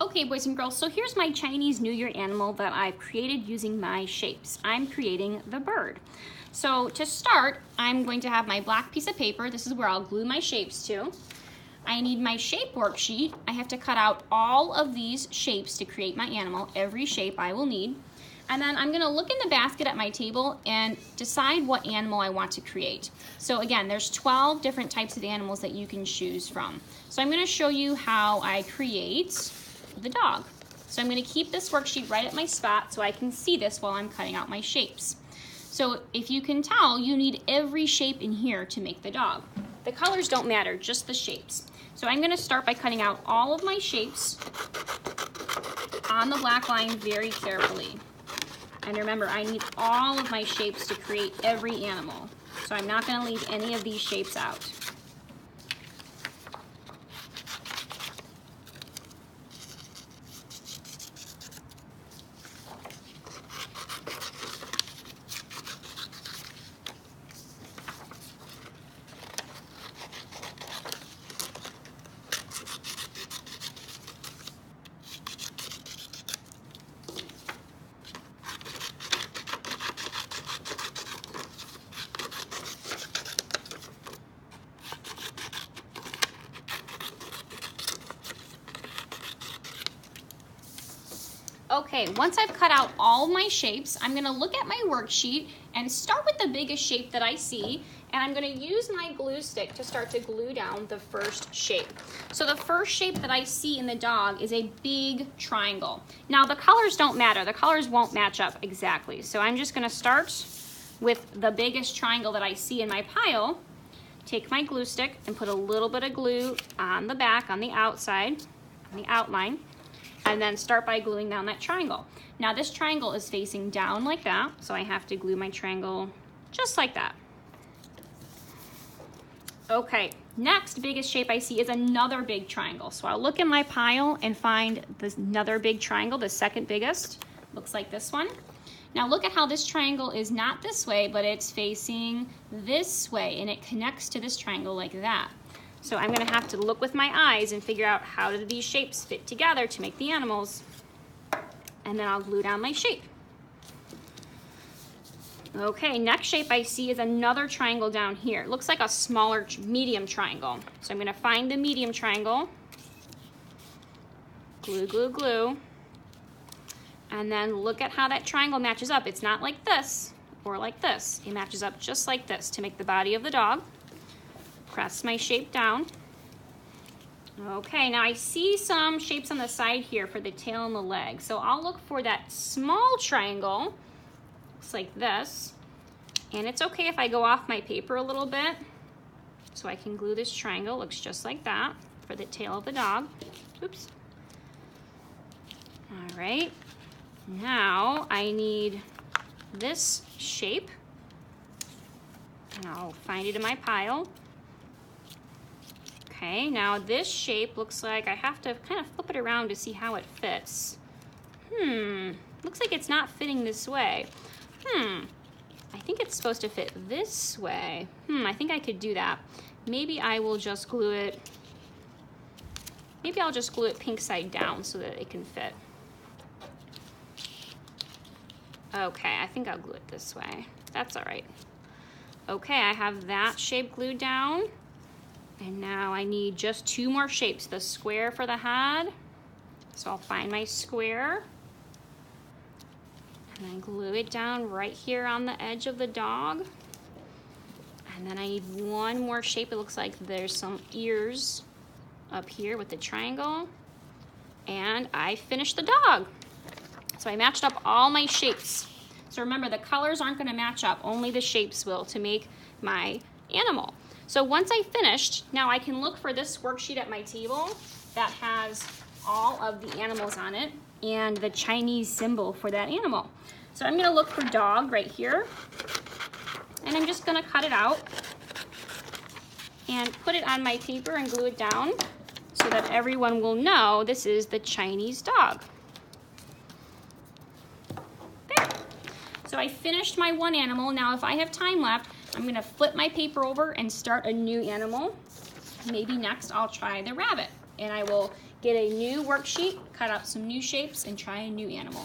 Okay, boys and girls, so here's my Chinese New Year animal that I've created using my shapes. I'm creating the bird. So to start, I'm going to have my black piece of paper. This is where I'll glue my shapes to. I need my shape worksheet. I have to cut out all of these shapes to create my animal, every shape I will need. And then I'm gonna look in the basket at my table and decide what animal I want to create. So again, there's 12 different types of animals that you can choose from. So I'm gonna show you how I create the dog. So I'm going to keep this worksheet right at my spot so I can see this while I'm cutting out my shapes. So if you can tell, you need every shape in here to make the dog. The colors don't matter, just the shapes. So I'm going to start by cutting out all of my shapes on the black line very carefully. And remember, I need all of my shapes to create every animal. So I'm not going to leave any of these shapes out. Okay, once I've cut out all of my shapes, I'm gonna look at my worksheet and start with the biggest shape that I see, and I'm gonna use my glue stick to start to glue down the first shape. So the first shape that I see in the dog is a big triangle. Now the colors don't matter, the colors won't match up exactly. So I'm just gonna start with the biggest triangle that I see in my pile, take my glue stick and put a little bit of glue on the back, on the outside, on the outline, and then start by gluing down that triangle. Now this triangle is facing down like that, so I have to glue my triangle just like that. Okay, next biggest shape I see is another big triangle. So I'll look in my pile and find this another big triangle, the second biggest. Looks like this one. Now look at how this triangle is not this way, but it's facing this way, and it connects to this triangle like that. So I'm gonna have to look with my eyes and figure out how do these shapes fit together to make the animals. And then I'll glue down my shape. Okay, next shape I see is another triangle down here. It looks like a smaller medium triangle. So I'm gonna find the medium triangle, glue, glue, glue, and then look at how that triangle matches up. It's not like this or like this. It matches up just like this to make the body of the dog. Press my shape down. Okay, now I see some shapes on the side here for the tail and the leg. So I'll look for that small triangle. Looks like this. And it's okay if I go off my paper a little bit so I can glue this triangle. Looks just like that for the tail of the dog. Oops. All right. Now I need this shape. And I'll find it in my pile. Okay, now this shape looks like I have to kind of flip it around to see how it fits. Looks like it's not fitting this way. I think it's supposed to fit this way. I think I could do that. Maybe I will just glue it, maybe I'll just glue it pink side down so that it can fit. Okay, I think I'll glue it this way. That's all right. Okay, I have that shape glued down. And now I need just two more shapes, the square for the head. So I'll find my square and then glue it down right here on the edge of the dog. And then I need one more shape. It looks like there's some ears up here with the triangle. And I finished the dog. So I matched up all my shapes. So remember, the colors aren't gonna match up, only the shapes will to make my animal. So once I finished, now I can look for this worksheet at my table that has all of the animals on it and the Chinese symbol for that animal. So I'm gonna look for dog right here, and I'm just gonna cut it out and put it on my paper and glue it down so that everyone will know this is the Chinese dog. There. So I finished my one animal. Now if I have time left, I'm gonna flip my paper over and start a new animal. Maybe next I'll try the rabbit, and I will get a new worksheet, cut out some new shapes, and try a new animal.